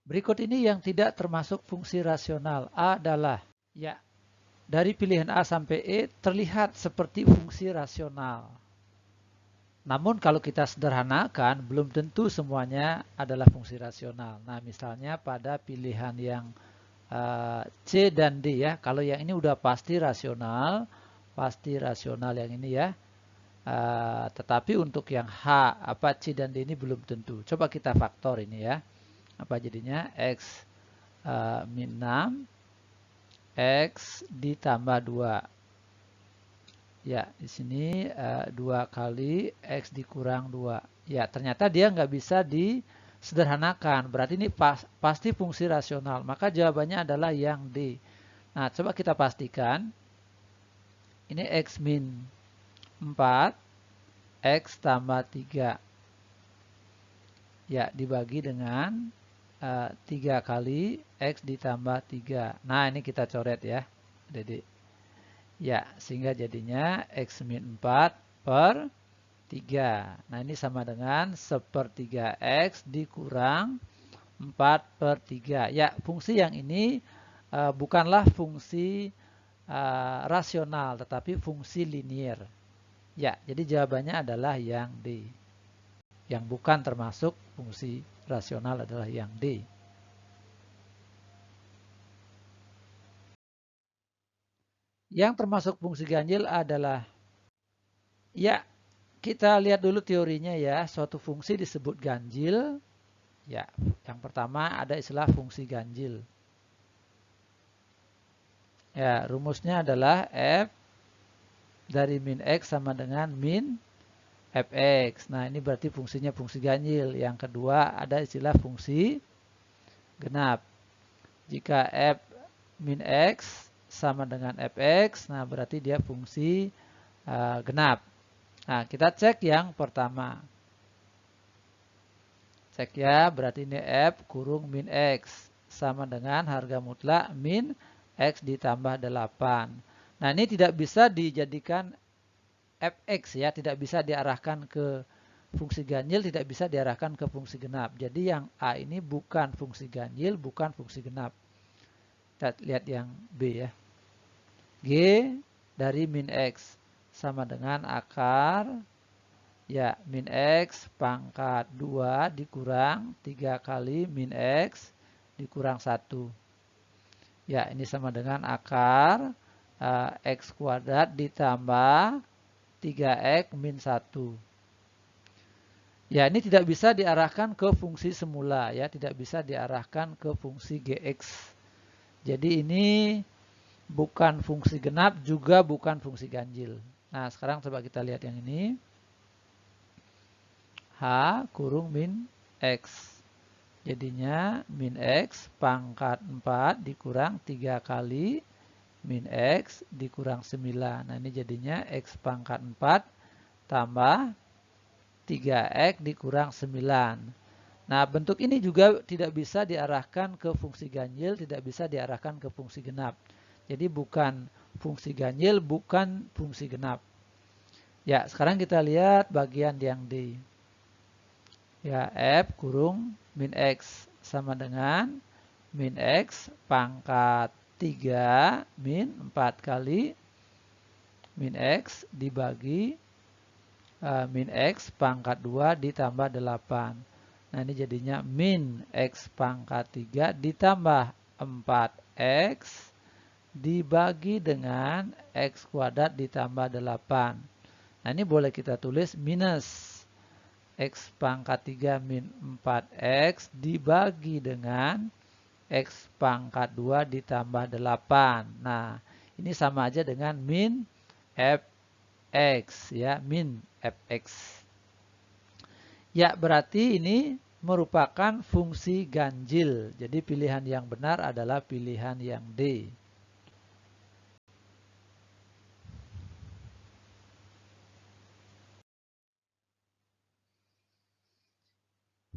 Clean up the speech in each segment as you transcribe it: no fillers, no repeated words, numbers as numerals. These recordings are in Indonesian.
Berikut ini yang tidak termasuk fungsi rasional adalah, ya, dari pilihan A sampai E terlihat seperti fungsi rasional. Namun kalau kita sederhanakan, belum tentu semuanya adalah fungsi rasional. Nah, misalnya pada pilihan yang C dan D ya. Kalau yang ini udah pasti rasional yang ini ya. Tetapi untuk yang H, C dan D ini belum tentu. Coba kita faktor ini ya. Apa jadinya? X min 6, X ditambah 2. Ya, di sini 2 kali X dikurang 2. Ya, ternyata dia nggak bisa disederhanakan. Berarti ini pasti fungsi rasional. Maka jawabannya adalah yang D. Nah, coba kita pastikan. Ini X min 4, X tambah 3. Ya, dibagi dengan 3 kali X ditambah 3. Nah, ini kita coret ya. Jadi, ya, sehingga jadinya X min 4 per 3. Nah, ini sama dengan 1/3 X dikurang 4 per 3. Ya, fungsi yang ini bukanlah fungsi rasional, tetapi fungsi linier. Ya, jadi jawabannya adalah yang D. Yang bukan termasuk fungsi rasional adalah yang D. Yang termasuk fungsi ganjil adalah, ya, kita lihat dulu teorinya ya. Suatu fungsi disebut ganjil. Ya, yang pertama ada istilah fungsi ganjil. Ya, rumusnya adalah F dari min X sama dengan min Fx. Nah, ini berarti fungsinya fungsi ganjil. Yang kedua ada istilah fungsi genap. Jika F min X sama dengan Fx, nah berarti dia fungsi genap. Nah, kita cek yang pertama. Cek ya, berarti ini F kurung min X sama dengan harga mutlak min X ditambah 8. Nah, ini tidak bisa dijadikan Fx ya, tidak bisa diarahkan ke fungsi ganjil, tidak bisa diarahkan ke fungsi genap. Jadi yang A ini bukan fungsi ganjil, bukan fungsi genap. Kita lihat yang B ya. G dari min X sama dengan akar, ya, min X pangkat 2 dikurang 3 kali min X dikurang 1. Ya, ini sama dengan akar X kuadrat ditambah 3X min 1. Ya, ini tidak bisa diarahkan ke fungsi semula ya, tidak bisa diarahkan ke fungsi Gx. Jadi ini bukan fungsi genap, juga bukan fungsi ganjil. Nah, sekarang coba kita lihat yang ini. H kurung min X. Jadinya min X pangkat 4 dikurang 3 kali min X dikurang 9. Nah, ini jadinya X pangkat 4 tambah 3X dikurang 9. Nah, bentuk ini juga tidak bisa diarahkan ke fungsi ganjil, tidak bisa diarahkan ke fungsi genap. Jadi bukan fungsi ganjil, bukan fungsi genap. Ya, sekarang kita lihat bagian yang D. Ya, F kurung min X sama dengan min X pangkat 3 min 4 kali min X dibagi min X pangkat 2 ditambah 8. Nah, ini jadinya min X pangkat 3 ditambah 4X dibagi dengan X kuadrat ditambah 8. Nah, ini boleh kita tulis minus X pangkat 3 min 4X dibagi dengan X pangkat 2 ditambah 8. Nah, ini sama aja dengan min Fx ya, min Fx. Ya, berarti ini merupakan fungsi ganjil. Jadi pilihan yang benar adalah pilihan yang D.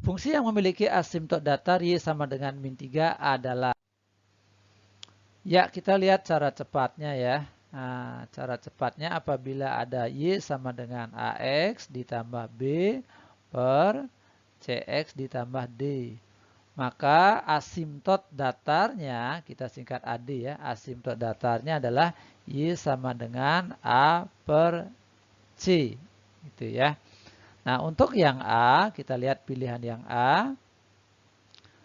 Fungsi yang memiliki asimtot datar Y sama dengan min 3 adalah, ya, kita lihat cara cepatnya ya. Nah, cara cepatnya apabila ada Y sama dengan AX ditambah B per CX ditambah D. maka asimtot datarnya, kita singkat AD ya, asimtot datarnya adalah Y sama dengan A per C. Gitu ya. Nah, untuk yang A, kita lihat pilihan yang A.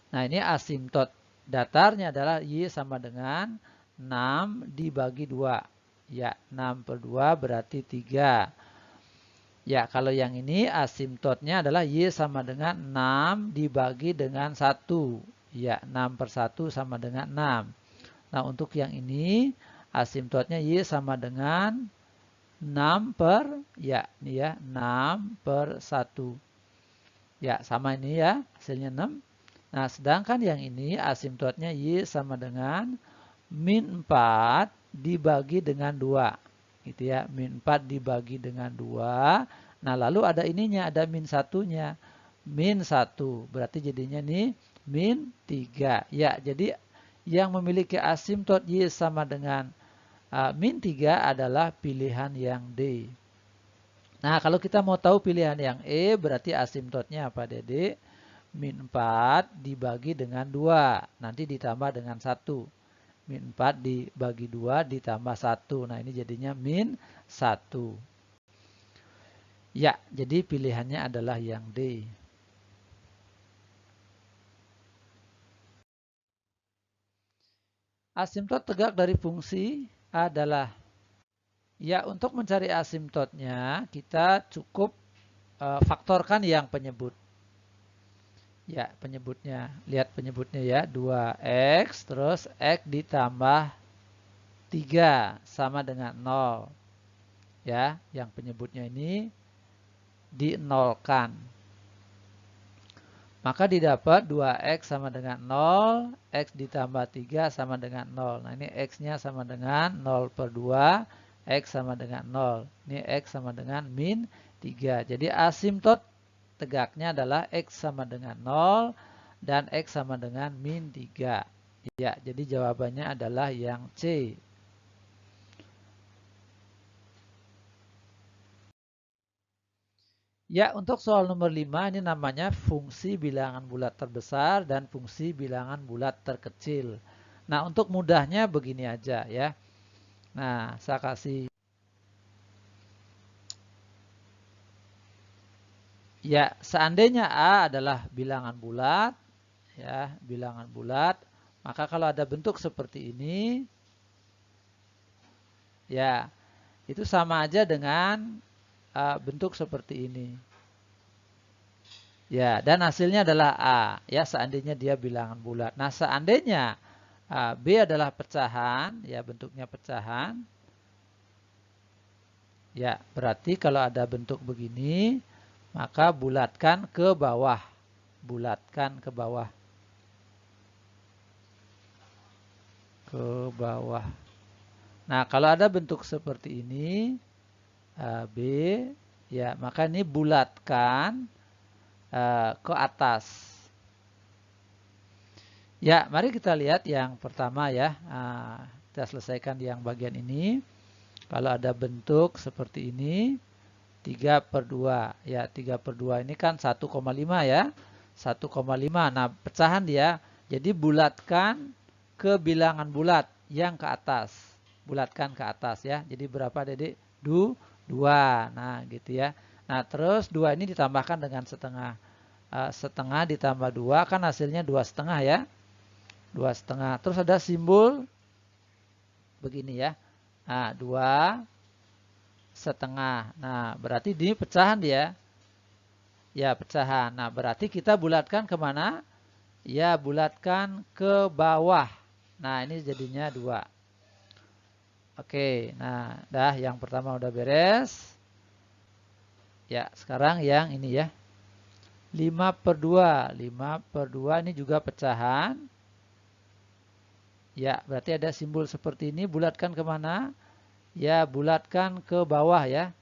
Nah, ini asimtot datarnya adalah Y sama dengan 6 dibagi 2. Ya, 6 per 2 berarti 3. Ya, kalau yang ini asimtotnya adalah Y sama dengan 6 dibagi dengan 1. Ya, 6 per 1 sama dengan 6. Nah, untuk yang ini asimtotnya Y sama dengan 6 per, ya, ini ya, 6 per 1. Ya, sama ini ya, hasilnya 6. Nah, sedangkan yang ini asimtotnya Y sama dengan min 4 dibagi dengan 2. Gitu ya, min 4 dibagi dengan 2. Nah, lalu ada ininya, ada min 1-nya. Min 1, berarti jadinya nih min 3. Ya, jadi yang memiliki asimtot Y sama dengan min 3 adalah pilihan yang D. Nah, kalau kita mau tahu pilihan yang E, berarti asimtotnya apa, Dede? Min 4 dibagi dengan 2. Nanti ditambah dengan 1. Min 4 dibagi 2 ditambah 1. Nah, ini jadinya min 1. Ya, jadi pilihannya adalah yang D. Asimtot tegak dari fungsi adalah, ya, untuk mencari asimtotnya kita cukup faktorkan yang penyebut. Ya, penyebutnya. Lihat penyebutnya ya, 2x terus x ditambah 3 sama dengan 0. Ya, yang penyebutnya ini dinolkan. Maka didapat 2x sama dengan 0, x ditambah 3 sama dengan 0. Nah, ini x-nya sama dengan 0 per 2, x sama dengan 0. Ini x sama dengan min 3. Jadi asimtot tegaknya adalah x sama dengan 0 dan x sama dengan min 3. Ya, jadi jawabannya adalah yang C. Ya, untuk soal nomor 5 ini namanya fungsi bilangan bulat terbesar dan fungsi bilangan bulat terkecil. Nah, untuk mudahnya begini aja ya. Nah, saya kasih. Ya, seandainya A adalah bilangan bulat, ya, bilangan bulat, maka kalau ada bentuk seperti ini, ya, itu sama aja dengan bentuk seperti ini. Ya, dan hasilnya adalah A. Ya, seandainya dia bilangan bulat. Nah, seandainya B adalah pecahan, ya bentuknya pecahan. Ya, berarti kalau ada bentuk begini, maka bulatkan ke bawah. Bulatkan ke bawah. Ke bawah. Nah, kalau ada bentuk seperti ini, B, ya maka ini bulatkan ke atas. Ya, mari kita lihat yang pertama ya. Kita selesaikan yang bagian ini. Kalau ada bentuk seperti ini, 3 per 2. Ya, 3 per 2 ini kan 1,5 ya. 1,5. Nah, pecahan dia. Jadi bulatkan ke bilangan bulat yang ke atas. Bulatkan ke atas ya. Jadi berapa, Dedek? 2. Nah, gitu ya. Nah, terus 2 ini ditambahkan dengan setengah. Setengah ditambah 2 kan hasilnya 2,5 ya. 2,5. Terus ada simbol begini ya. Nah, 2,5. Nah, berarti ini pecahan dia. Ya, pecahan. Nah, berarti kita bulatkan kemana? Ya, bulatkan ke bawah. Nah, ini jadinya 2. Oke, nah, dah yang pertama udah beres. Ya, sekarang yang ini ya. 5 per 2. 5 per 2 ini juga pecahan. Ya, berarti ada simbol seperti ini. Bulatkan kemana? Ya, bulatkan ke bawah ya.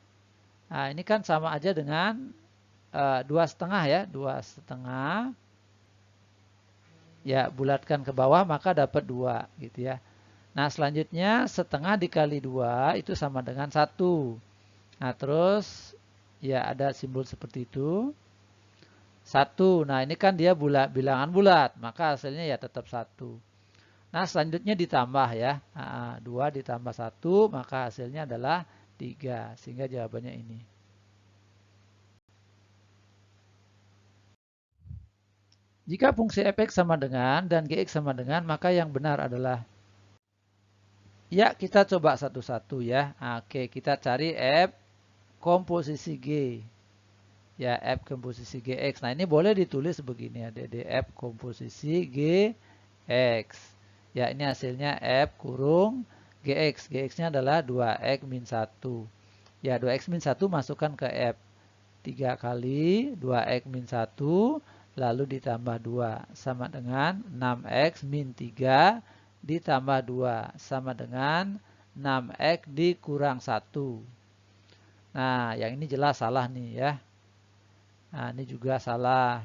Nah, ini kan sama aja dengan 2,5 ya. 2,5. Ya, bulatkan ke bawah maka dapat 2 gitu ya. Nah, selanjutnya setengah dikali 2 itu sama dengan 1. Nah, terus ya ada simbol seperti itu. 1. Nah, ini kan dia bilangan bulat, maka hasilnya ya tetap 1. Nah, selanjutnya ditambah ya. 2 ditambah 1, maka hasilnya adalah 3. Sehingga jawabannya ini. Jika fungsi fx sama dengan dan gx sama dengan, maka yang benar adalah, ya kita coba satu-satu ya. Oke, kita cari f komposisi g. Ya, f komposisi gx. Nah, ini boleh ditulis begini ya, f komposisi gx. Ya, ini hasilnya f kurung gx. Gx-nya adalah 2x min 1. Ya, 2x min 1 masukkan ke f. 3 kali 2x min 1 lalu ditambah 2 sama dengan 6x min 3 ditambah 2 sama dengan 6x dikurang 1. Nah, yang ini jelas salah nih ya. Nah, ini juga salah.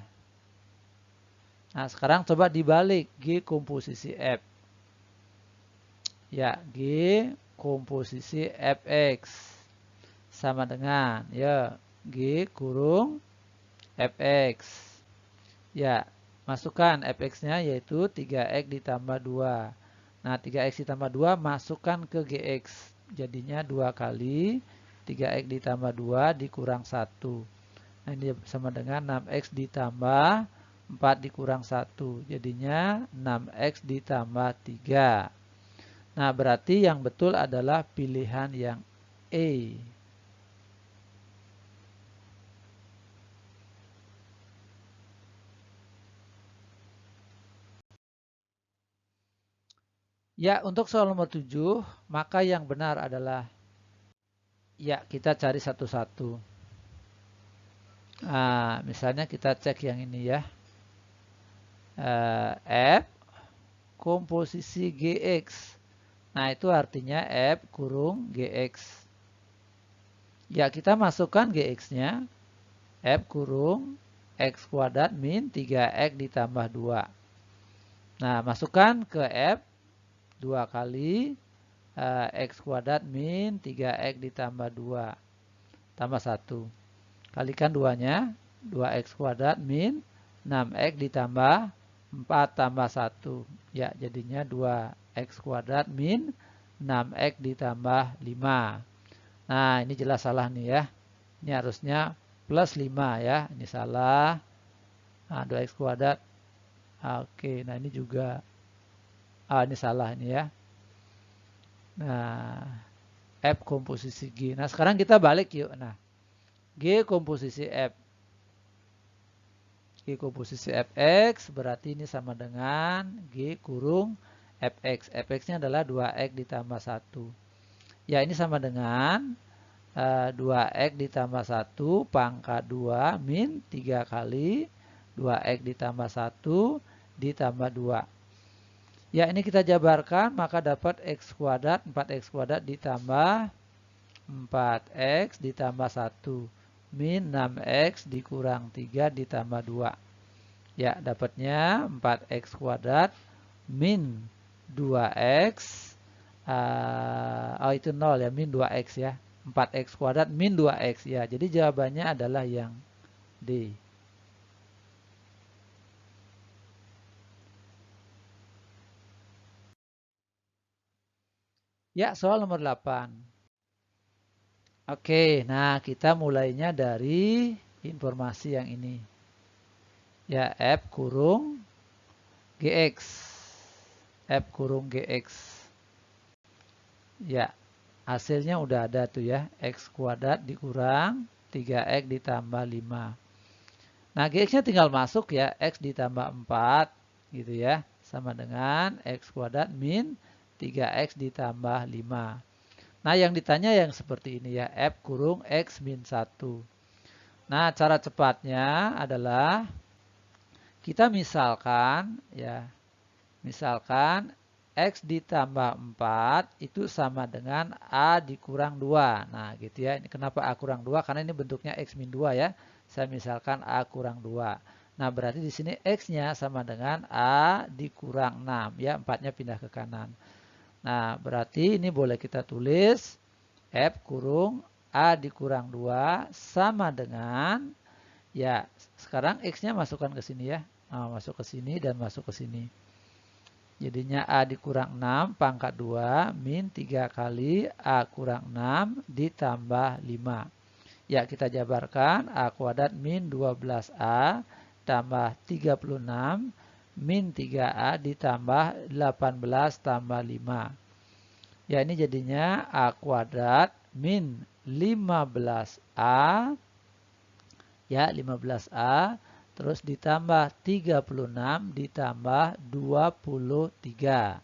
Nah, sekarang coba dibalik G komposisi F. Ya, G komposisi Fx sama dengan ya G kurung Fx. Ya, masukkan fx-nya yaitu 3x ditambah 2. Nah, 3x ditambah 2 masukkan ke gx. Jadinya 2 kali 3x ditambah 2 dikurang 1. Nah, ini sama dengan 6x ditambah 4 dikurang 1. Jadinya 6x ditambah 3. Nah, berarti yang betul adalah pilihan yang E. Ya, untuk soal nomor 7, maka yang benar adalah, ya kita cari satu-satu. Nah, misalnya kita cek yang ini ya. F komposisi Gx. Nah, itu artinya F kurung Gx. Ya, kita masukkan Gx-nya. F kurung X kuadrat min 3X ditambah 2. Nah, masukkan ke F 2 kali X kuadrat min 3X ditambah 2 tambah 1. Kalikan 2-nya, 2X kuadrat min 6X ditambah 4 tambah 1. Ya, jadinya 2X kuadrat min 6X ditambah 5. Nah, ini jelas salah nih ya. Ini harusnya plus 5 ya. Ini salah. Nah, 2X kuadrat. Oke, nah ini juga. Ini salah ini ya. Nah, F komposisi G. Nah, sekarang kita balik yuk. Nah, G komposisi F. G komposisi Fx berarti ini sama dengan G kurung Fx. Fx-nya adalah 2x ditambah 1. Ya, ini sama dengan 2x ditambah 1 pangkat 2 min 3 kali 2x ditambah 1 ditambah 2. Ya, ini kita jabarkan, maka dapat x kuadrat, 4x kuadrat ditambah 4x ditambah 1. Min 6x dikurang 3 ditambah 2. Ya, dapatnya 4x kuadrat min 2x. Itu 0 ya, min 2x ya. 4x kuadrat min 2x ya. Jadi jawabannya adalah yang D. Ya, soal nomor 8. Oke, nah kita mulainya dari informasi yang ini. Ya, F kurung Gx. F kurung Gx. Ya, hasilnya udah ada tuh ya. X kuadrat dikurang 3x ditambah 5. Nah, Gx-nya tinggal masuk ya. X ditambah 4 gitu ya. Sama dengan X kuadrat min 3x ditambah 5. Nah, yang ditanya yang seperti ini ya, F kurung X min 1. Nah, cara cepatnya adalah kita misalkan ya, misalkan X ditambah 4 itu sama dengan A dikurang 2. Nah, gitu ya. Ini kenapa A kurang 2? Karena ini bentuknya X min 2 ya. Saya misalkan A kurang 2. Nah, berarti di sini X-nya sama dengan A dikurang 6 ya, 4-nya pindah ke kanan. Nah, berarti ini boleh kita tulis F kurung A dikurang 2 sama dengan Ya, sekarang X-nya masukkan ke sini ya. Nah, masuk ke sini dan masuk ke sini. Jadinya A dikurang 6 pangkat 2 min 3 kali A kurang 6 ditambah 5. Ya, kita jabarkan A kuadrat min 12A tambah 36 min 3A ditambah 18 tambah 5. Ya, ini jadinya A kuadrat min 15A. Ya, 15A. Terus ditambah 36 ditambah 23.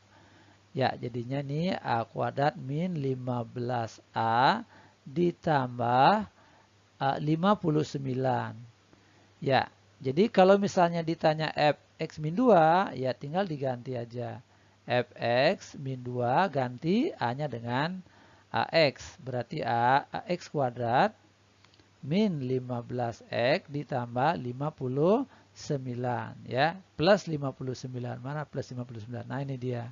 Ya, jadinya nih A kuadrat min 15A ditambah 59. Ya, jadi kalau misalnya ditanya fx min 2, ya tinggal diganti aja. Fx min 2 ganti A-nya dengan AX. Berarti AX kuadrat min 15x ditambah 59 ya, plus 59. Mana plus 59? Nah, ini dia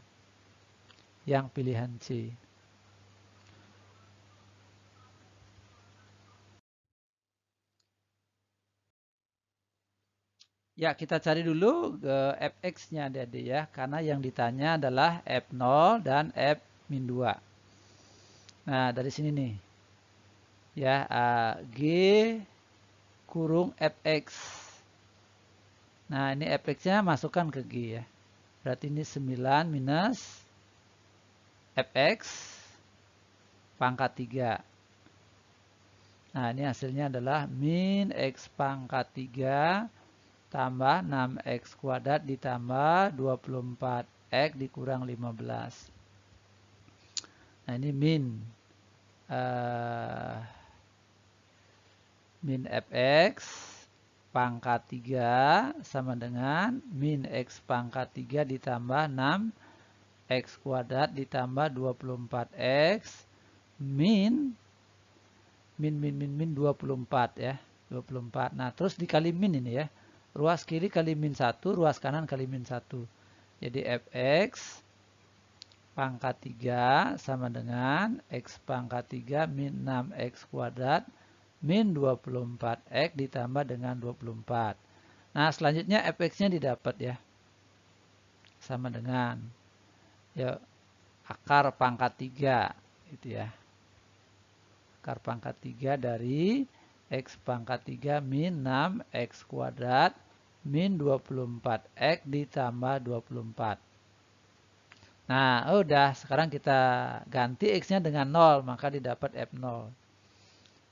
yang pilihan C. Ya, kita cari dulu fx-nya adik-adik ya, karena yang ditanya adalah f0 dan f min 2. Nah, dari sini nih. Ya, G kurung fx. Nah, ini fx-nya masukkan ke G ya. Berarti ini 9 minus fx pangkat 3. Nah, ini hasilnya adalah min x pangkat 3 tambah 6x kuadrat ditambah 24x dikurang 15. Nah, ini min fx pangkat 3 sama dengan min x pangkat 3 ditambah 6x kuadrat ditambah 24x min 24 ya. 24. Nah, terus dikali min ini ya. Ruas kiri kali min 1, ruas kanan kali min 1. Jadi fx pangkat 3 sama dengan x pangkat 3 min 6x kuadrat min 24x ditambah dengan 24. Nah, selanjutnya fx-nya didapat ya. Sama dengan ya akar pangkat 3 gitu ya. Akar pangkat 3 dari x pangkat 3 min 6x kuadrat min 24x ditambah 24. Nah, udah. Sekarang kita ganti x-nya dengan 0, maka didapat f0.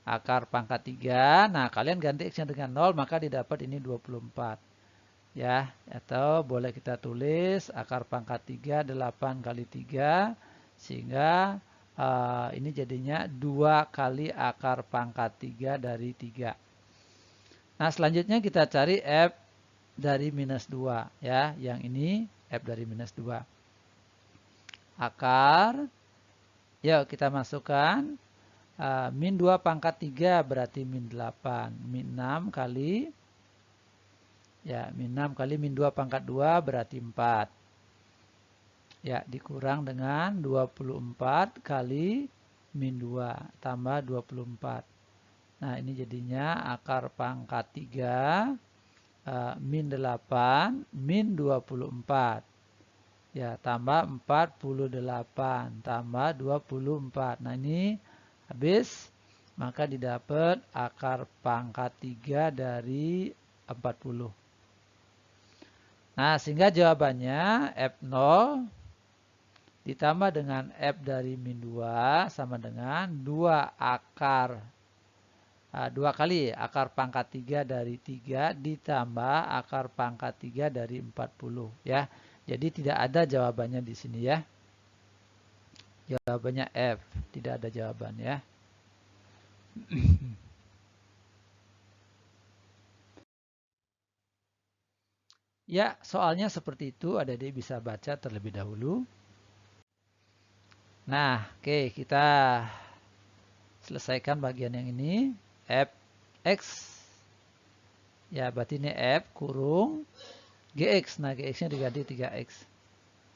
Akar pangkat 3, nah kalian ganti x-nya dengan 0, maka didapat ini 24. Ya, atau boleh kita tulis akar pangkat 3, 8 kali 3, sehingga ini jadinya 2 kali akar pangkat 3 dari 3. Nah, selanjutnya kita cari f dari minus 2. Ya, yang ini f dari minus 2. Akar, yuk kita masukkan min 2 pangkat 3 berarti min 8. Min 6 kali, ya min 6 kali min 2 pangkat 2 berarti 4. Ya, dikurang dengan 24 kali min 2 tambah 24. Nah, ini jadinya akar pangkat 3 min 8 min 24. Ya, tambah 48 tambah 24. Nah, ini habis, maka didapat akar pangkat 3 dari 40. Nah, sehingga jawabannya F0 ditambah dengan F dari min 2 sama dengan 2 akar 2 kali akar pangkat 3 dari 3 ditambah akar pangkat 3 dari 40 ya. Jadi tidak ada jawabannya di sini ya. Jawabannya F, tidak ada jawaban ya. Ya, soalnya seperti itu, adik-adik bisa baca terlebih dahulu. Nah, oke, kita selesaikan bagian yang ini. Fx, ya berarti ini F kurung Gx. Nah, Gx-nya diganti 3x.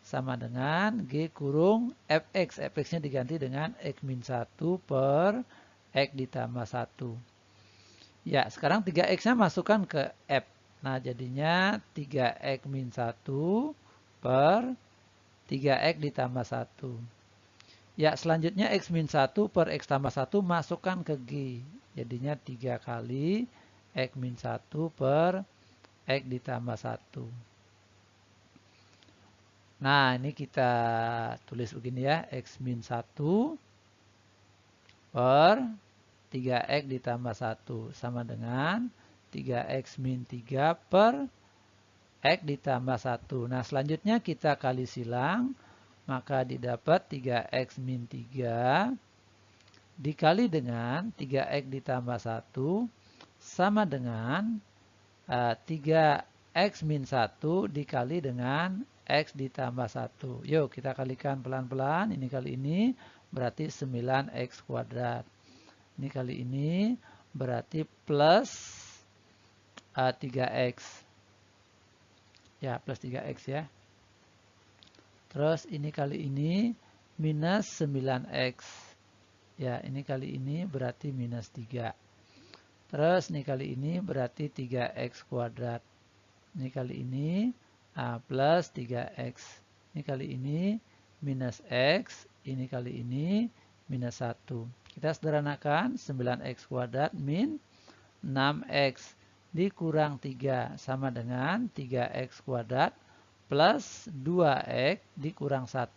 Sama dengan G kurung Fx. Fx-nya diganti dengan X min 1 per X ditambah 1. Ya, sekarang 3X-nya masukkan ke F. Nah, jadinya 3X min 1 per 3X ditambah 1. Ya, selanjutnya X min 1 per X tambah 1 masukkan ke G. Jadinya 3 kali X min 1 per X ditambah 1. Nah, ini kita tulis begini ya. X min 1 per 3X ditambah 1 sama dengan 3X min 3 per X ditambah 1. Nah, selanjutnya kita kali silang, maka didapat 3X min 3 dikali dengan 3X ditambah 1 sama dengan 3X min 1 dikali dengan X ditambah 1. Yuk kita kalikan pelan-pelan. Ini kali ini berarti 9X kuadrat. Ini kali ini berarti plus 3X. Ya, plus 3X ya. Terus ini kali ini minus 9X. Ya, ini kali ini berarti minus 3. Terus ini kali ini berarti 3X kuadrat. Ini kali ini plus 3X. Ini kali ini minus X. Ini kali ini minus 1. Kita sederhanakan 9X kuadrat min 6X dikurang 3 sama dengan 3X kuadrat plus 2X dikurang 1.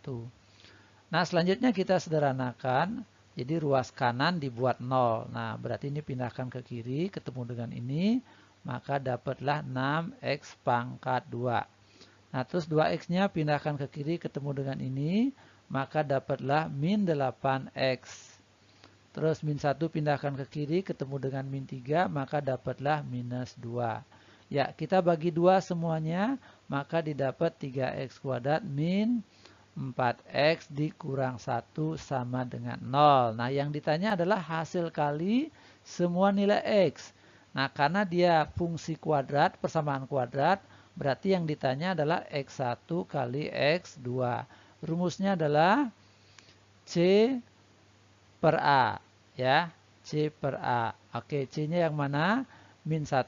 Nah, selanjutnya kita sederhanakan. Jadi ruas kanan dibuat 0. Nah, berarti ini pindahkan ke kiri ketemu dengan ini. Maka dapatlah 6X pangkat 2. Nah, terus 2X-nya pindahkan ke kiri ketemu dengan ini. Maka dapatlah min 8X. Terus min 1 pindahkan ke kiri ketemu dengan min 3. Maka dapatlah minus 2. Ya, kita bagi 2 semuanya. Maka didapat 3X kuadrat min 4X dikurang 1 sama dengan 0. Nah, yang ditanya adalah hasil kali semua nilai X. Nah, karena dia fungsi kuadrat, persamaan kuadrat, berarti yang ditanya adalah X1 kali X2. Rumusnya adalah C per A. Ya, C per A. Oke, C-nya yang mana? Min 1.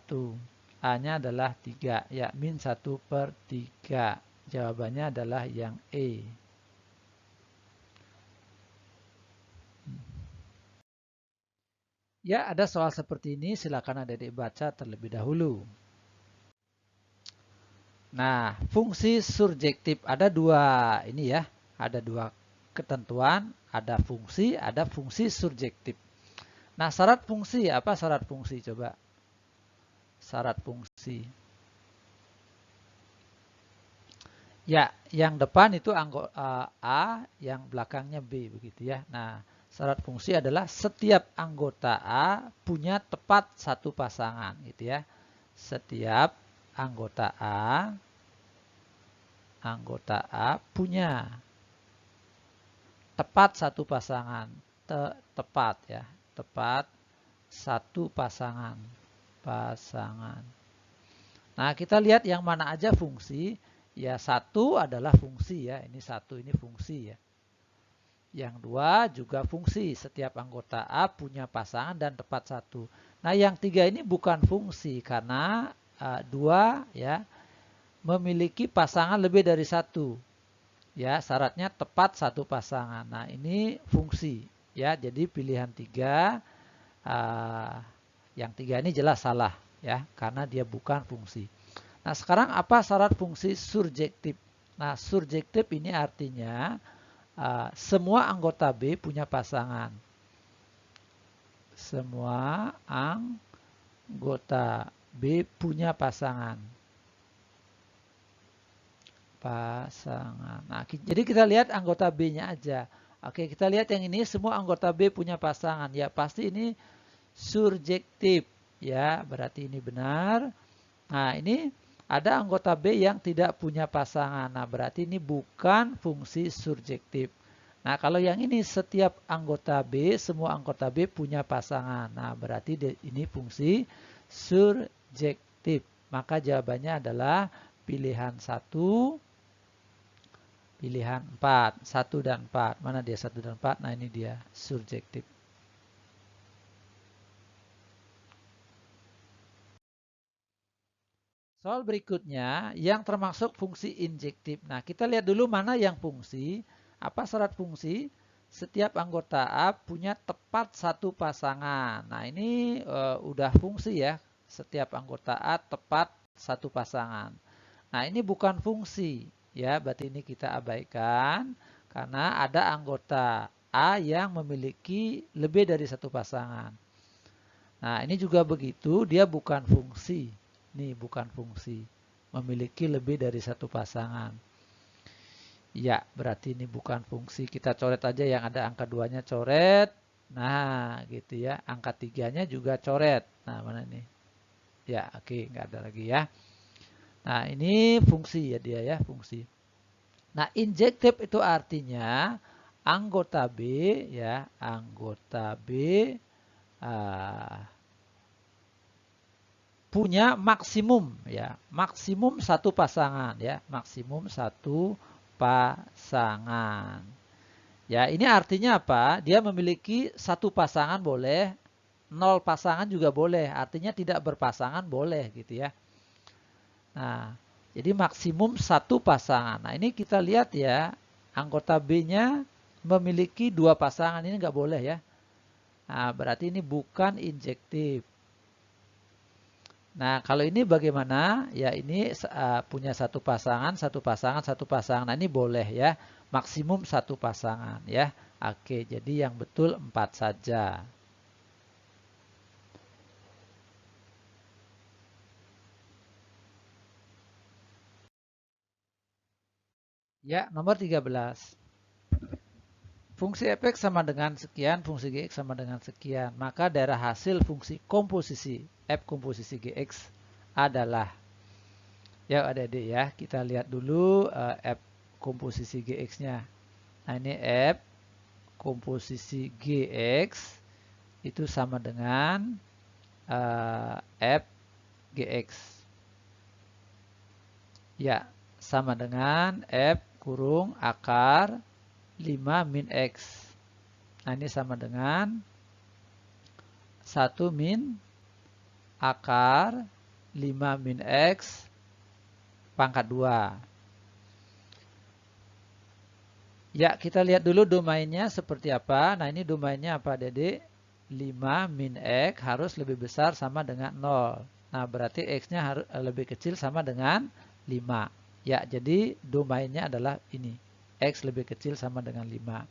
A-nya adalah 3. Ya, min 1 per 3. Jawabannya adalah yang E. Ya, ada soal seperti ini. Silakan adik-adik baca terlebih dahulu. Nah, fungsi surjektif ada dua ini ya. Ada dua ketentuan. Ada fungsi surjektif. Nah, syarat fungsi apa syarat fungsi? Coba. Syarat fungsi. Ya, yang depan itu A, yang belakangnya B begitu ya. Nah, syarat fungsi adalah setiap anggota A punya tepat satu pasangan gitu ya. Setiap anggota A punya tepat satu pasangan. Tepat ya, tepat satu pasangan. Nah, kita lihat yang mana aja fungsi. Ya, 1 adalah fungsi ya. Ini 1, ini fungsi ya. Yang 2 juga fungsi. Setiap anggota A punya pasangan dan tepat 1. Nah, yang 3 ini bukan fungsi karena 2 ya memiliki pasangan lebih dari 1. Ya, syaratnya tepat satu pasangan. Nah, ini fungsi ya. Jadi pilihan 3 yang 3 ini jelas salah ya karena dia bukan fungsi. Nah, sekarang apa syarat fungsi surjektif? Nah, surjektif ini artinya semua anggota B punya pasangan. Semua anggota B punya pasangan. Nah, jadi kita lihat anggota B-nya aja. Oke, kita lihat yang ini semua anggota B punya pasangan. Ya, pasti ini surjektif. Ya, berarti ini benar. Nah, ini ada anggota B yang tidak punya pasangan. Nah, berarti ini bukan fungsi surjektif. Nah, kalau yang ini setiap anggota B, semua anggota B punya pasangan. Nah, berarti ini fungsi surjektif. Maka jawabannya adalah pilihan 1, pilihan 4. 1 dan 4. Mana dia 1 dan 4? Nah, ini dia surjektif. Soal berikutnya yang termasuk fungsi injektif. Nah, kita lihat dulu mana yang fungsi. Apa syarat fungsi? Setiap anggota A punya tepat satu pasangan. Nah, ini udah fungsi ya. Setiap anggota A tepat satu pasangan. Nah, ini bukan fungsi ya, berarti ini kita abaikan karena ada anggota A yang memiliki lebih dari satu pasangan. Nah, ini juga begitu, dia bukan fungsi. Ini bukan fungsi. Memiliki lebih dari satu pasangan. Ya, berarti ini bukan fungsi. Kita coret aja yang ada angka 2-nya coret. Nah, gitu ya. Angka 3-nya juga coret. Nah, mana nih? Ya, oke, nggak ada lagi ya. Nah, ini fungsi ya dia ya, fungsi. Nah, injektif itu artinya anggota B ya, anggota B uh, punya maksimum ya, maksimum satu pasangan ya, maksimum satu pasangan. Ya, ini artinya apa? Dia memiliki satu pasangan boleh, 0 pasangan juga boleh. Artinya tidak berpasangan boleh gitu ya. Nah, jadi maksimum satu pasangan. Nah, ini kita lihat ya, anggota B-nya memiliki 2 pasangan. Ini nggak boleh ya. Nah, berarti ini bukan injektif. Nah, kalau ini bagaimana? Ya, ini punya satu pasangan, satu pasangan, satu pasangan. Nah, ini boleh ya. Maksimum satu pasangan ya. Oke, jadi yang betul 4 saja. Ya, nomor 13. Fungsi fx sama dengan sekian, fungsi gx sama dengan sekian. Maka daerah hasil fungsi komposisi f komposisi gx adalah, ya adik-adik ya, kita lihat dulu f komposisi gx-nya. Nah, ini f komposisi gx itu sama dengan f gx. Ya, sama dengan f kurung akar 5 min x. Nah, ini sama dengan 1 min akar 5 min x pangkat 2. Ya, kita lihat dulu domainnya seperti apa. Nah, ini domainnya apa, Dede? 5 min x harus lebih besar sama dengan 0. Nah, berarti x-nya harus lebih kecil sama dengan 5. Ya, jadi domainnya adalah ini. X lebih kecil sama dengan 5.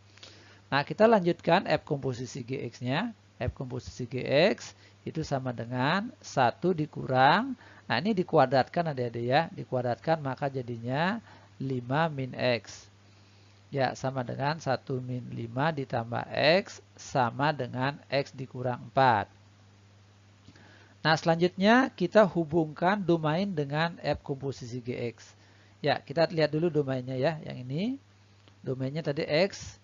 Nah, kita lanjutkan f komposisi gx-nya. F komposisi gx itu sama dengan 1 dikurang. Nah, ini dikuadratkan adik-adik ya. Dikuadratkan maka jadinya 5 min x. Ya, sama dengan 1 min 5 ditambah x sama dengan x dikurang 4. Nah, selanjutnya kita hubungkan domain dengan f komposisi gx. Ya, kita lihat dulu domainnya ya. Yang ini, domainnya tadi x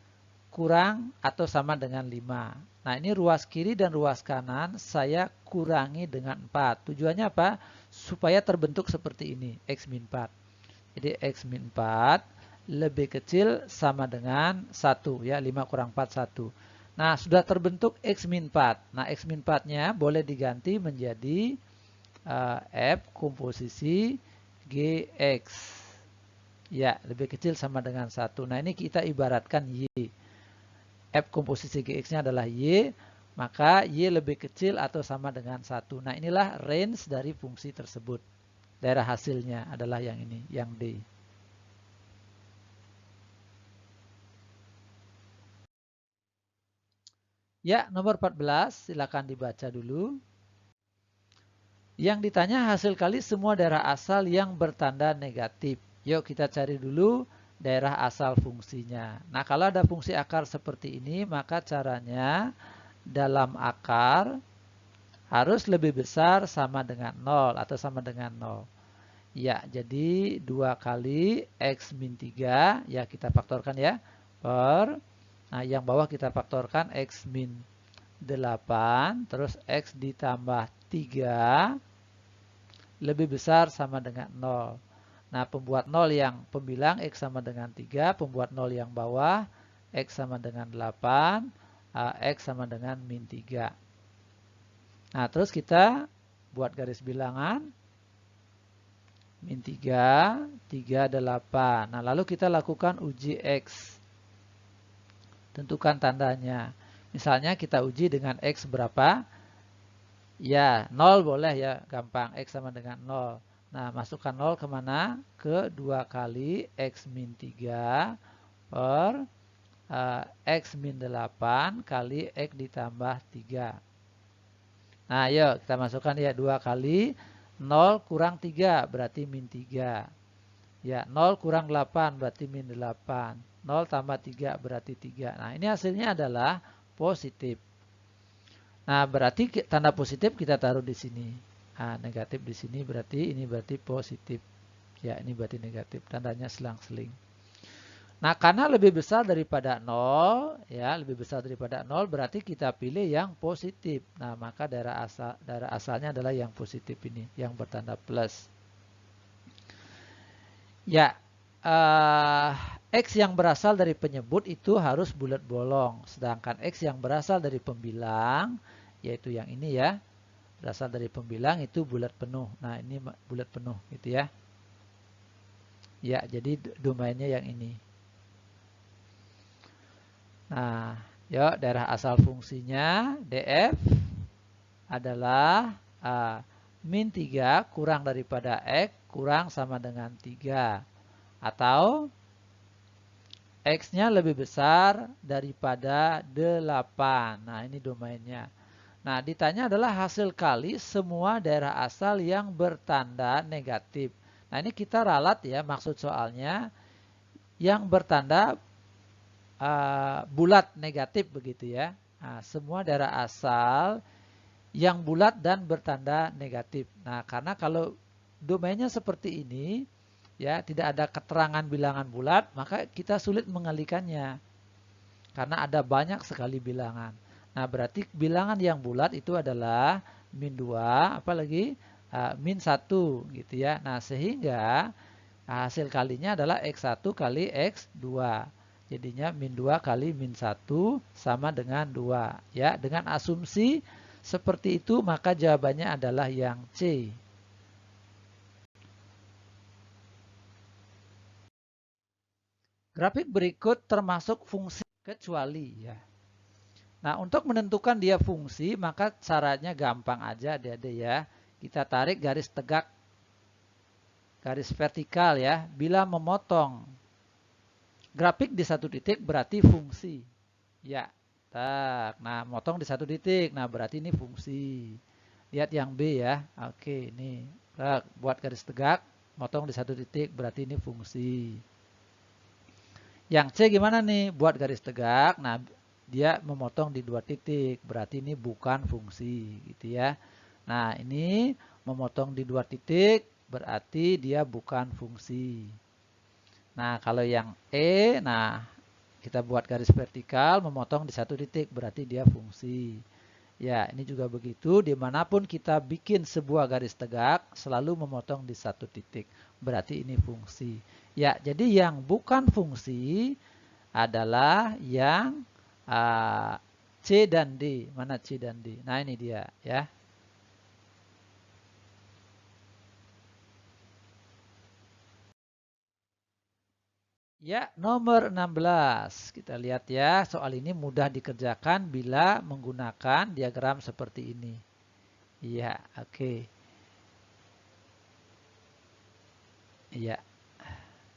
kurang atau sama dengan 5. Nah, ini ruas kiri dan ruas kanan saya kurangi dengan 4. Tujuannya apa? Supaya terbentuk seperti ini, x min 4. Jadi x min 4 lebih kecil sama dengan 1 ya, 5 kurang 4 1. Nah, sudah terbentuk x min 4. Nah, x min 4-nya boleh diganti menjadi f komposisi gx. Ya, lebih kecil sama dengan 1. Nah, ini kita ibaratkan y. F komposisi gx-nya adalah y, maka y lebih kecil atau sama dengan 1. Nah, inilah range dari fungsi tersebut. Daerah hasilnya adalah yang ini, yang D. Ya, nomor 14, silakan dibaca dulu. Yang ditanya hasil kali semua daerah asal yang bertanda negatif. Yuk kita cari dulu daerah asal fungsinya. Nah, kalau ada fungsi akar seperti ini, maka caranya dalam akar harus lebih besar sama dengan 0 atau sama dengan 0. Ya, jadi 2 kali x min 3, ya kita faktorkan ya, per, nah yang bawah kita faktorkan x min 8, terus x ditambah 3, lebih besar sama dengan 0. Nah, pembuat 0 yang pembilang x sama dengan 3, pembuat 0 yang bawah, x sama dengan 8, x sama dengan min 3. Nah, terus kita buat garis bilangan. min 3, 38. Nah, lalu kita lakukan uji X. Tentukan tandanya. Misalnya kita uji dengan X berapa? Ya, 0 boleh ya, gampang. X sama dengan 0. Nah, masukkan 0 kemana? Ke 2 kali X min 3 per X min 8 kali X ditambah 3. Nah, yuk kita masukkan ya 2 kali 0 kurang 3 berarti min 3. Ya, 0 kurang 8 berarti min 8. 0 tambah 3 berarti 3. Nah, ini hasilnya adalah positif. Nah, berarti tanda positif kita taruh di sini. Nah, negatif di sini berarti ini berarti positif. Ya, ini berarti negatif. Tandanya selang-seling. Nah, karena lebih besar daripada 0, ya, lebih besar daripada 0 berarti kita pilih yang positif. Nah, maka daerah asalnya adalah yang positif ini, yang bertanda plus. Ya, X yang berasal dari penyebut itu harus bulat bolong. Sedangkan X yang berasal dari pembilang, yaitu yang ini ya, berasal dari pembilang itu bulat penuh. Nah, ini bulat penuh gitu ya. Ya, jadi domainnya yang ini. Nah, yuk daerah asal fungsinya df adalah min 3 kurang daripada X kurang sama dengan 3. Atau X-nya lebih besar daripada 8. Nah, ini domainnya. Nah, ditanya adalah hasil kali semua daerah asal yang bertanda negatif. Nah, ini kita ralat ya, maksud soalnya yang bertanda bulat negatif begitu ya. Nah, semua daerah asal yang bulat dan bertanda negatif. Nah, karena kalau domainnya seperti ini, ya tidak ada keterangan bilangan bulat, maka kita sulit mengalikannya. Karena ada banyak sekali bilangan. Nah, berarti bilangan yang bulat itu adalah min 2, apalagi min 1 gitu ya. Nah, sehingga hasil kalinya adalah X1 kali X2. Jadinya min 2 kali min 1 sama dengan 2. Ya, dengan asumsi seperti itu maka jawabannya adalah yang C. Grafik berikut termasuk fungsi kecuali ya. Nah, untuk menentukan dia fungsi maka caranya gampang aja Adik-adik ya. Kita tarik garis tegak, garis vertikal ya. Bila memotong grafik di satu titik berarti fungsi. Ya, tak. Nah, motong di satu titik. Nah, berarti ini fungsi. Lihat yang B ya. Oke, ini. Tak, buat garis tegak, motong di satu titik berarti ini fungsi. Yang C gimana nih? Buat garis tegak. Nah, dia memotong di 2 titik. Berarti ini bukan fungsi, gitu ya. Nah, ini memotong di 2 titik berarti dia bukan fungsi. Nah, kalau yang E, nah kita buat garis vertikal, memotong di 1 titik, berarti dia fungsi. Ya, ini juga begitu, dimanapun kita bikin sebuah garis tegak, selalu memotong di 1 titik. Berarti ini fungsi. Ya, jadi yang bukan fungsi adalah yang C dan D. Mana C dan D? Nah, ini dia ya. Ya, nomor 16. Kita lihat ya, soal ini mudah dikerjakan bila menggunakan diagram seperti ini. Iya, oke. Iya.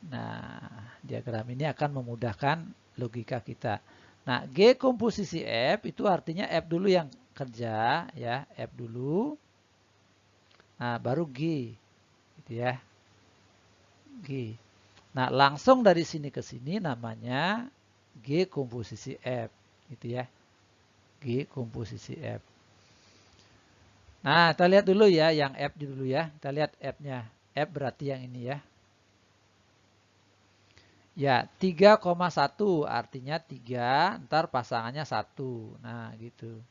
Nah, diagram ini akan memudahkan logika kita. Nah, G komposisi F itu artinya F dulu yang kerja ya, F dulu. Nah, baru G. Gitu ya. G. Nah, langsung dari sini ke sini namanya G komposisi F, gitu ya. G komposisi F. Nah, kita lihat dulu ya yang F dulu ya. Kita lihat F-nya. F berarti yang ini ya. Ya, 3,1 artinya 3, ntar pasangannya 1. Nah, gitu.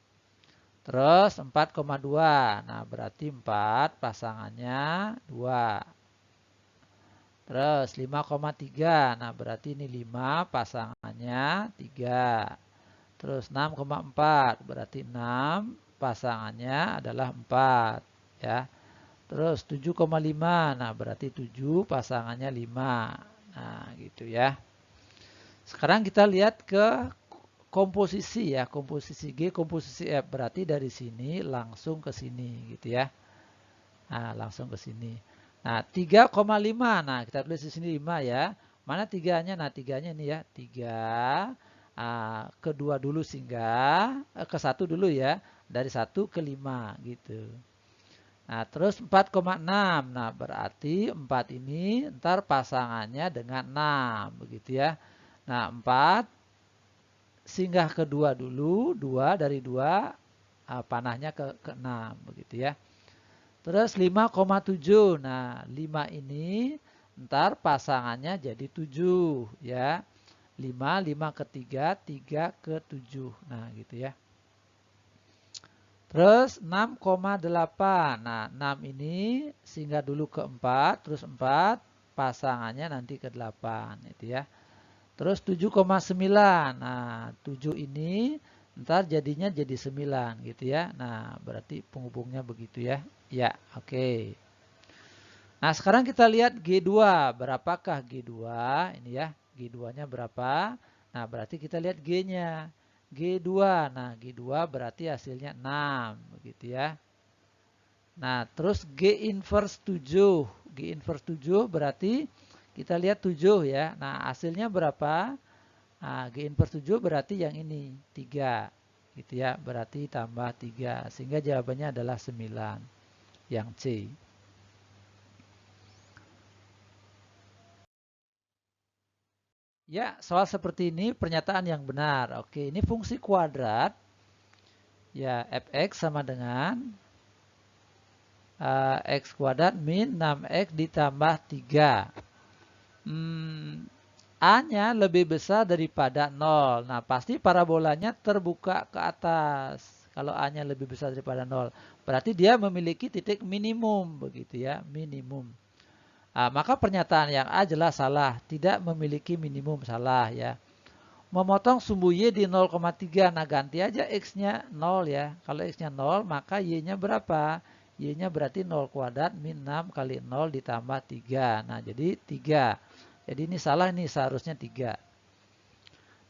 Terus 4,2. Nah, berarti 4 pasangannya 2. Terus 5,3. Nah, berarti ini 5 pasangannya 3. Terus 6,4. Berarti 6 pasangannya adalah 4. Ya. Terus 7,5. Nah, berarti 7 pasangannya 5. Nah, gitu ya. Sekarang kita lihat ke komposisi ya. Komposisi G, komposisi F. Berarti dari sini langsung ke sini gitu ya. Nah, langsung ke sini. Nah, 3,5. Nah, kita tulis di sini 5 ya. Mana tiganya? Nah, tiganya ini ya. 3. Kedua dulu sehingga ke 1 dulu ya. Dari 1 ke 5 gitu. Nah, terus 4,6. Nah, berarti 4 ini ntar pasangannya dengan 6 begitu ya. Nah, 4 singgah ke 2 dulu. 2 dari 2 panahnya ke 6 begitu ya. Terus 5,7. Nah, 5 ini ntar pasangannya jadi 7 ya. 5, 5 ke 3, 3 ke 7. Nah, gitu ya. Terus 6,8. Nah, 6 ini singgah dulu ke 4, terus 4 pasangannya nanti ke 8 itu ya. Terus 7,9. Nah, 7 ini ntar jadinya jadi 9 gitu ya. Nah, berarti penghubungnya begitu ya. Ya, oke. Nah, sekarang kita lihat G2. Berapakah G2? Ini ya, G2-nya berapa? Nah, berarti kita lihat G-nya. G2. Nah, G2 berarti hasilnya 6. Begitu ya. Nah, terus G inverse 7. G inverse 7 berarti kita lihat 7 ya. Nah, hasilnya berapa? Nah, G inverse 7 berarti yang ini, 3. Gitu ya, berarti tambah 3. Sehingga jawabannya adalah 9. Yang C. Ya, soal seperti ini pernyataan yang benar. Oke, ini fungsi kuadrat. Ya, fx sama dengan x kuadrat min 6x ditambah 3. A-nya lebih besar daripada 0. Nah, pasti parabolanya terbuka ke atas. Kalau A-nya lebih besar daripada 0. Berarti dia memiliki titik minimum. Begitu ya, minimum. Maka pernyataan yang A jelas salah. Tidak memiliki minimum, salah ya. Memotong sumbu Y di 0,3. Nah, ganti aja X-nya 0 ya. Kalau X-nya 0, maka Y-nya berapa? Y-nya berarti 0 kuadrat min 6 kali 0 ditambah 3. Nah, jadi 3. Jadi ini salah, ini seharusnya 3.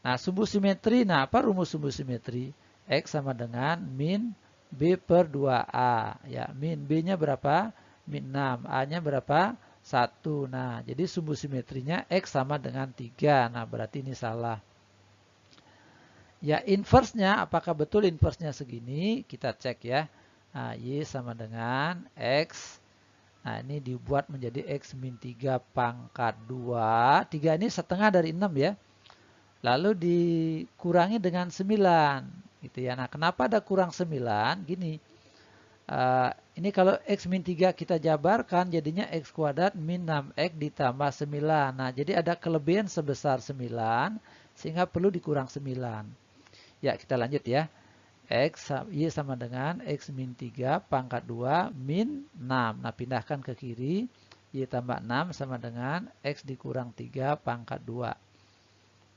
Nah, sumbu simetri. Nah, apa rumus sumbu simetri? X sama dengan min B per 2A. Ya, min B-nya berapa? Min 6. A-nya berapa? 1. Nah, jadi sumbu simetrinya X sama dengan 3. Nah, berarti ini salah. Ya, inverse-nya, apakah betul inverse-nya segini? Kita cek ya. Nah, Y sama dengan X. Nah, ini dibuat menjadi X min 3 pangkat 2. 3 ini setengah dari 6 ya. Lalu dikurangi dengan 9. Gitu ya. Nah, kenapa ada kurang 9? Gini. Ini kalau X min 3 kita jabarkan, jadinya X kuadrat min 6X ditambah 9. Nah, jadi ada kelebihan sebesar 9, sehingga perlu dikurang 9. Ya, kita lanjut ya. Y sama dengan X min 3 pangkat 2 min 6. Nah, pindahkan ke kiri. Y tambah 6 sama dengan X dikurang 3 pangkat 2.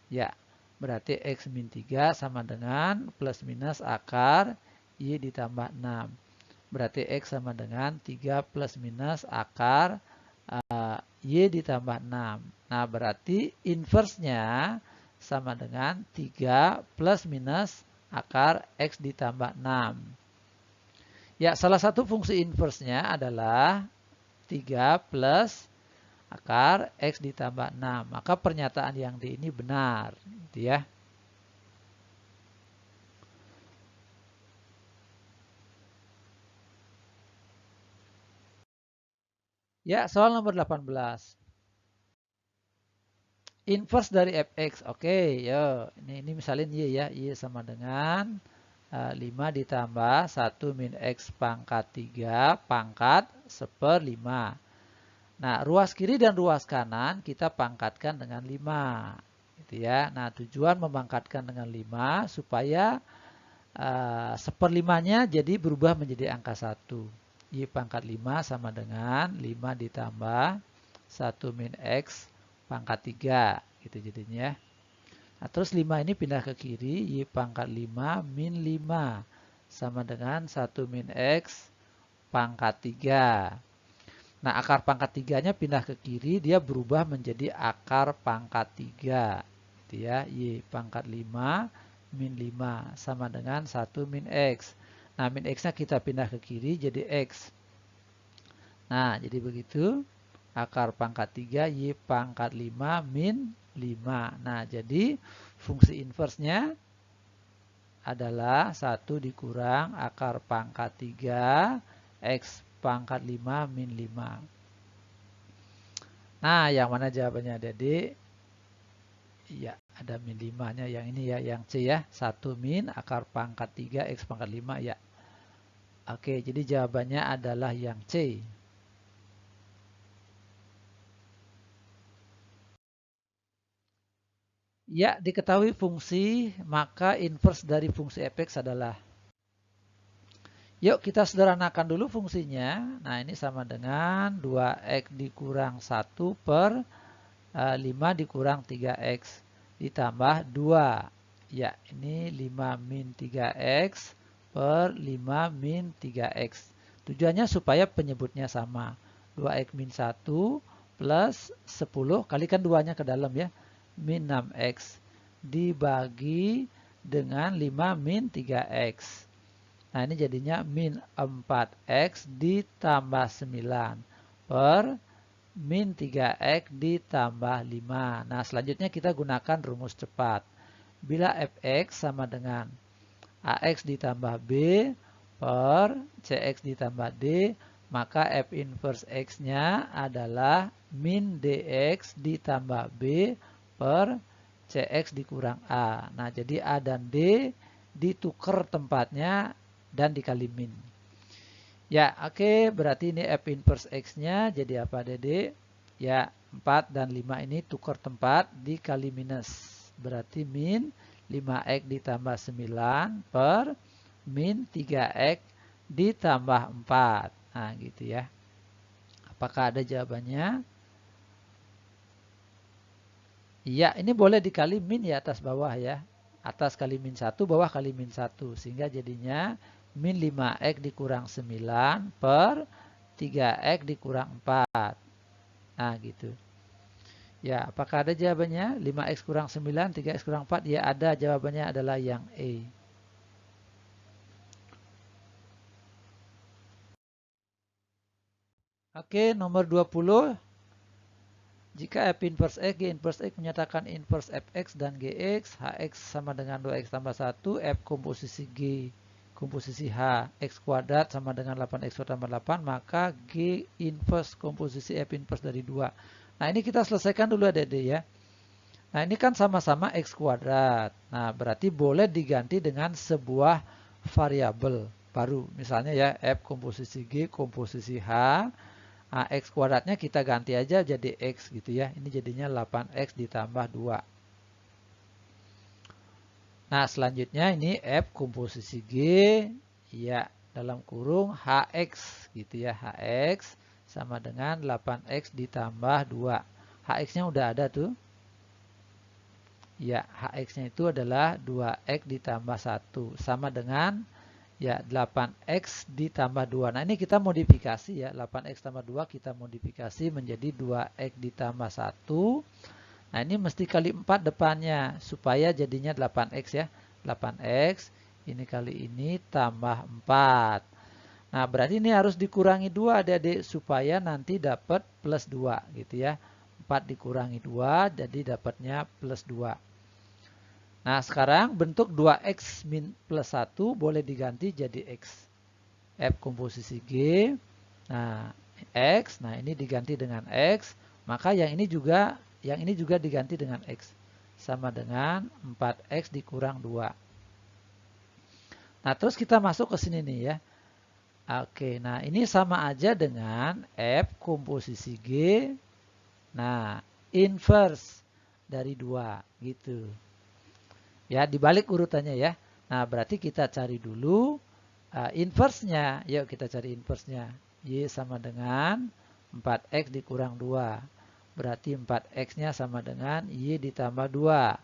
Ya, berarti X min 3 sama dengan plus minus akar Y ditambah 6. Berarti X sama dengan 3 plus minus akar Y ditambah 6. Nah, berarti inverse-nya sama dengan 3 plus minus akar X ditambah 6. Ya, salah satu fungsi inverse-nya adalah 3 plus akar X ditambah 6. Maka pernyataan yang D ini benar. Gitu ya. Ya, soal nomor 18. Inverse dari fx. Oke, yo. Ini misalin Y ya. Y sama dengan 5 ditambah 1 min X pangkat 3 pangkat 1/5. Nah, ruas kiri dan ruas kanan kita pangkatkan dengan 5. Gitu ya. Nah, tujuan memangkatkan dengan 5 supaya 1/5-nya jadi berubah menjadi angka 1. Y pangkat 5 sama dengan 5 ditambah 1 min X pangkat 3 gitu jadinya. Nah, terus 5 ini pindah ke kiri, Y pangkat 5 min 5 sama dengan 1 min X pangkat 3. Nah, akar pangkat 3-nya pindah ke kiri, dia berubah menjadi akar pangkat 3. Gitu ya, Y pangkat 5 min 5 sama dengan 1 min X. Nah, min X-nya kita pindah ke kiri jadi X. Nah, jadi begitu. Akar pangkat 3 Y pangkat 5 min 5. Nah, jadi fungsi inversnya adalah 1 dikurang akar pangkat 3 X pangkat 5 min 5. Nah, yang mana jawabannya Dede? Ya, ada min 5-nya yang ini ya, yang C ya. 1 min akar pangkat 3 X pangkat 5 ya. Oke, jadi jawabannya adalah yang C. Ya, diketahui fungsi, maka inverse dari fungsi fx adalah. Yuk kita sederhanakan dulu fungsinya. Nah, ini sama dengan 2x dikurang 1 per 5 dikurang 3x ditambah 2. Ya, ini 5 min 3x per 5 min 3x. Tujuannya supaya penyebutnya sama. 2x min 1 plus 10, kalikan 2-nya ke dalam ya. Min 6x dibagi dengan 5 min 3x. Nah, ini jadinya min 4x ditambah 9 per min 3x ditambah 5. Nah, selanjutnya kita gunakan rumus cepat. Bila fx sama dengan ax ditambah b per cx ditambah d, maka f inverse x-nya adalah min dx ditambah b per cx dikurang a. Nah, jadi a dan d ditukar tempatnya dan dikali min. Ya, oke, berarti ini f inverse x-nya jadi apa, Dede? Ya, 4 dan 5 ini tukar tempat dikali minus. Berarti min 5x ditambah 9 per min 3x ditambah 4. Nah, gitu ya. Apakah ada jawabannya? Ya, ini boleh dikali min ya atas bawah ya. Atas kali min 1, bawah kali min 1. Sehingga jadinya min 5x dikurang 9 per 3x dikurang 4. Nah, gitu. Ya, apakah ada jawabannya? 5x kurang 9, 3x kurang 4? Ya, ada. Jawabannya adalah yang E. Oke, nomor 20. Jika f inverse x, g inverse x menyatakan inverse fx dan gx, hx sama dengan 2x tambah 1, f komposisi g komposisi h x kuadrat sama dengan 8x tambah 8, maka g inverse komposisi f inverse dari 2. Nah, ini kita selesaikan dulu Dede ya. Nah, ini kan sama-sama x kuadrat. Nah, berarti boleh diganti dengan sebuah variabel baru. Misalnya ya, f komposisi g komposisi h. Nah, x kuadratnya kita ganti aja jadi x gitu ya. Ini jadinya 8x ditambah 2. Nah, selanjutnya ini f komposisi g, ya dalam kurung hx gitu ya. Hx sama dengan 8x ditambah 2. Hx-nya udah ada tuh. Ya, hx-nya itu adalah 2x ditambah 1. Sama dengan ya 8x ditambah 2. Nah, ini kita modifikasi ya. 8x tambah 2 kita modifikasi menjadi 2x ditambah 1. Nah, ini mesti kali 4 depannya supaya jadinya 8x ya. 8x ini kali ini tambah 4. Nah, berarti ini harus dikurangi 2 Adik-adik supaya nanti dapat plus 2 gitu ya. 4 dikurangi 2 jadi dapatnya plus 2. Nah, sekarang bentuk 2x min plus 1 boleh diganti jadi x. F komposisi G. Nah, X. Nah, ini diganti dengan X. Maka yang ini juga diganti dengan X. Sama dengan 4X dikurang 2. Nah, terus kita masuk ke sini nih ya. Oke, nah ini sama aja dengan F komposisi G. Nah, inverse dari 2 gitu. Ya, dibalik urutannya ya. Nah, berarti kita cari dulu inverse-nya. Yuk kita cari inverse-nya. Y sama dengan 4x dikurang 2. Berarti 4x-nya sama dengan Y ditambah 2.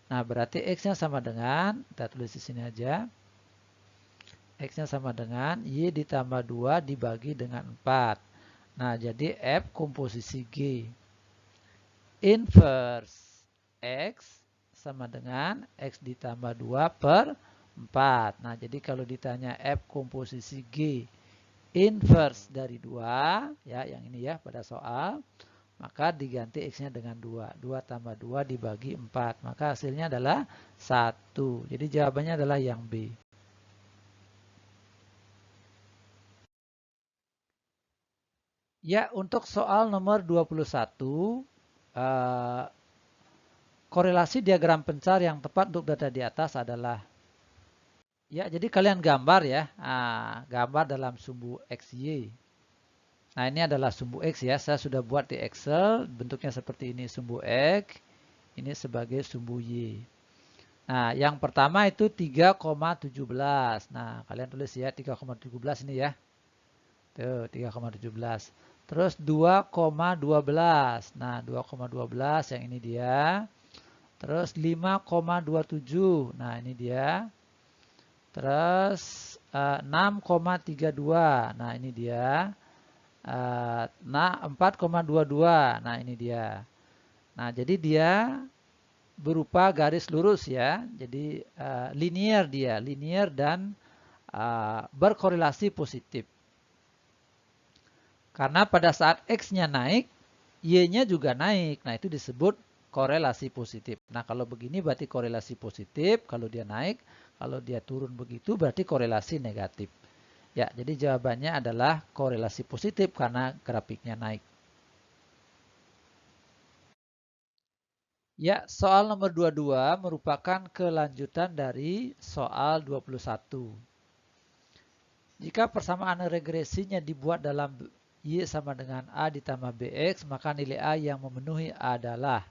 Nah, berarti x-nya sama dengan, kita tulis di sini aja. X-nya sama dengan Y ditambah 2 dibagi dengan 4. Nah, jadi F komposisi G. Inverse X sama dengan X ditambah 2 per 4. Nah, jadi kalau ditanya F komposisi G inverse dari 2, ya yang ini ya pada soal, maka diganti X-nya dengan 2. 2 tambah 2 dibagi 4. Maka hasilnya adalah 1. Jadi jawabannya adalah yang B. Ya, untuk soal nomor 21, korelasi diagram pencar yang tepat untuk data di atas adalah, ya jadi kalian gambar ya, gambar dalam sumbu XY. Nah ini adalah sumbu X ya, saya sudah buat di Excel, bentuknya seperti ini sumbu X, ini sebagai sumbu Y. Nah yang pertama itu 3,17, nah kalian tulis ya 3,17 ini ya, tuh 3,17. Terus 2,12, nah 2,12 yang ini dia. Terus 5,27, nah ini dia. Terus 6,32, nah ini dia. Nah 4,22, nah ini dia. Nah jadi dia berupa garis lurus ya. Jadi linear dia, linear dan berkorelasi positif. Karena pada saat X-nya naik, Y-nya juga naik. Nah, itu disebut korelasi positif. Nah, kalau begini berarti korelasi positif. Kalau dia naik, kalau dia turun begitu berarti korelasi negatif. Ya, jadi jawabannya adalah korelasi positif karena grafiknya naik. Ya, soal nomor 22 merupakan kelanjutan dari soal 21. Jika persamaan regresinya dibuat dalam Y sama dengan A ditambah BX, maka nilai A yang memenuhi adalah.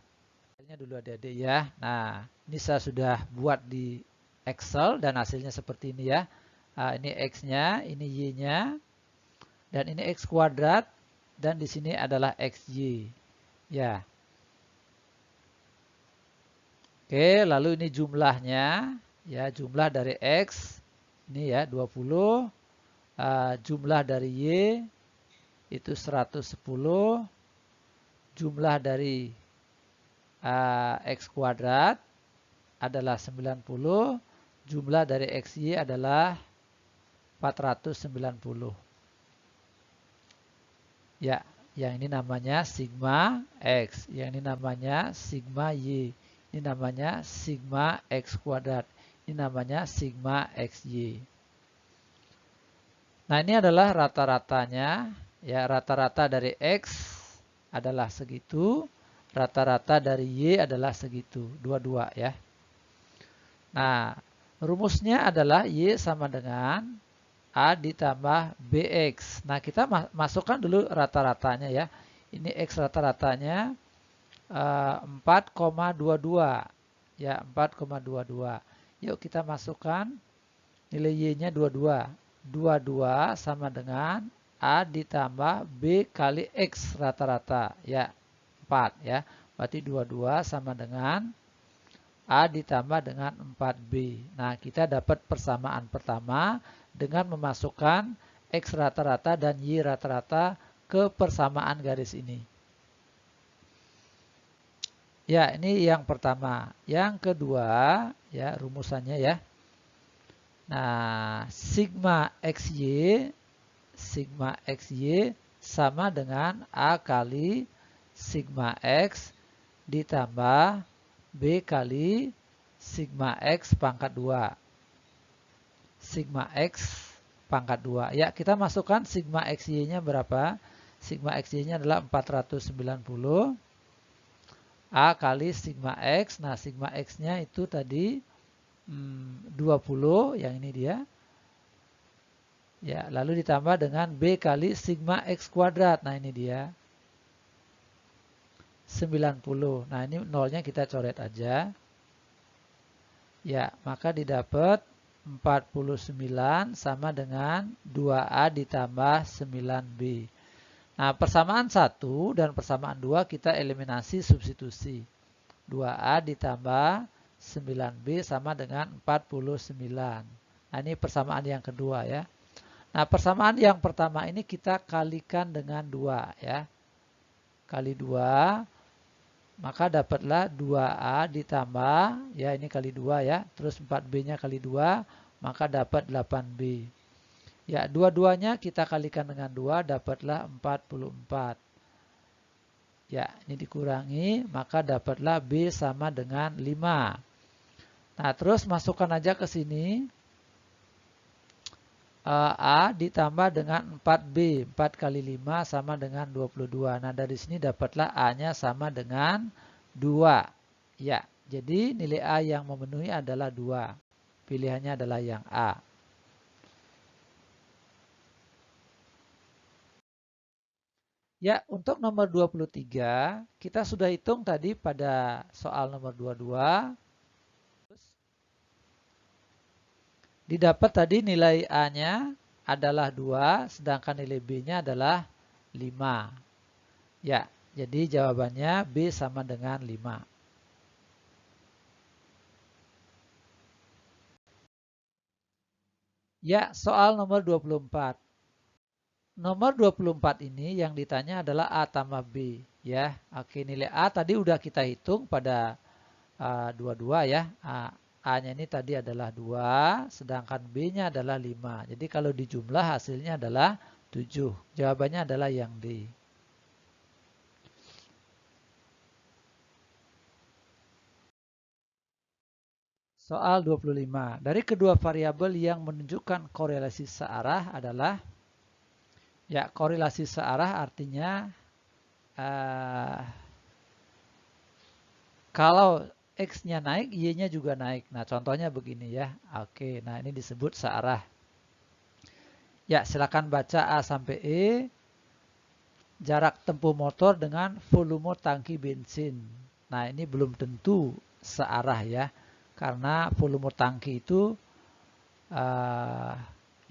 Hasilnya dulu adik-adik ya. Nah, ini saya sudah buat di Excel dan hasilnya seperti ini ya. Ini X-nya, ini Y-nya, dan ini X kuadrat, dan di sini adalah XY. Ya. Oke, lalu ini jumlahnya. Ya, jumlah dari X, ini ya 20. Jumlah dari Y, itu 110, jumlah dari X kuadrat adalah 90, jumlah dari XY adalah 490. Ya, yang ini namanya sigma X, yang ini namanya sigma Y, ini namanya sigma X kuadrat, ini namanya sigma XY. Nah, ini adalah rata-ratanya, ya rata-rata dari X adalah segitu, rata-rata dari Y adalah segitu, dua-dua ya. Nah, rumusnya adalah Y sama dengan A ditambah BX. Nah, kita masukkan dulu rata-ratanya ya. Ini X rata-ratanya 4,22. Ya, 4,22. Yuk kita masukkan nilai Y-nya 22. 22 sama dengan A ditambah B kali X rata-rata. Ya, 4 ya. Berarti 22 sama dengan A ditambah dengan 4B. Nah, kita dapat persamaan pertama dengan memasukkan X rata-rata dan Y rata-rata ke persamaan garis ini. Ya, ini yang pertama. Yang kedua, ya rumusannya ya. Nah, sigma XY sama dengan A kali sigma X ditambah B kali sigma X pangkat 2. Sigma X pangkat 2. Ya, kita masukkan sigma XY-nya berapa? Sigma XY-nya adalah 490. A kali sigma X. Nah, sigma X-nya itu tadi 20, yang ini dia. Ya, lalu ditambah dengan B kali sigma X kuadrat. Nah, ini dia. 90. Nah, ini nolnya kita coret aja. Ya, maka didapat 49 sama dengan 2A ditambah 9B. Nah, persamaan 1 dan persamaan 2 kita eliminasi substitusi. 2A ditambah 9B sama dengan 49. Nah, ini persamaan yang kedua ya. Nah, persamaan yang pertama ini kita kalikan dengan 2 ya. Kali 2, maka dapatlah 2A ditambah, ya ini kali 2 ya, terus 4B-nya kali 2, maka dapat 8B. Ya, dua-duanya kita kalikan dengan 2, dapatlah 44. Ya, ini dikurangi, maka dapatlah B sama dengan 5. Nah, terus masukkan aja ke sini. A ditambah dengan 4B. 4 kali 5 sama dengan 22. Nah, dari sini dapatlah A-nya sama dengan 2. Ya, jadi nilai A yang memenuhi adalah 2. Pilihannya adalah yang A. Ya, untuk nomor 23, kita sudah hitung tadi pada soal nomor 22. Didapat tadi nilai A-nya adalah 2, sedangkan nilai B-nya adalah 5. Ya, jadi jawabannya B sama dengan 5. Ya, soal nomor 24. Nomor 24 ini yang ditanya adalah A tambah B. Ya, oke, nilai A tadi udah kita hitung pada 22 ya. A-nya ini tadi adalah 2, sedangkan B-nya adalah 5. Jadi kalau dijumlah hasilnya adalah 7. Jawabannya adalah yang D. Soal 25. Dari kedua variabel yang menunjukkan korelasi searah adalah, ya, korelasi searah artinya kalau X-nya naik, Y-nya juga naik. Nah, contohnya begini ya. Oke, nah ini disebut searah. Ya, silakan baca A sampai E. Jarak tempuh motor dengan volume tangki bensin. Nah, ini belum tentu searah ya. Karena volume tangki itu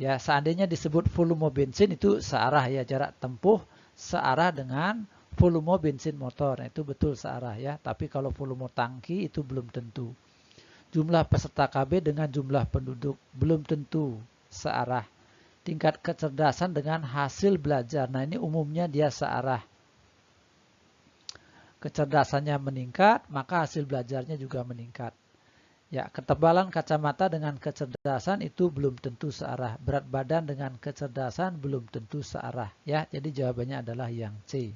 ya seandainya disebut volume bensin itu searah ya, jarak tempuh searah dengan volume bensin motor. Nah, itu betul searah ya. Tapi kalau volume tangki itu belum tentu. Jumlah peserta KB dengan jumlah penduduk belum tentu searah. Tingkat kecerdasan dengan hasil belajar. Nah, ini umumnya dia searah. Kecerdasannya meningkat, maka hasil belajarnya juga meningkat. Ya, ketebalan kacamata dengan kecerdasan itu belum tentu searah. Berat badan dengan kecerdasan belum tentu searah. Ya, jadi jawabannya adalah yang C.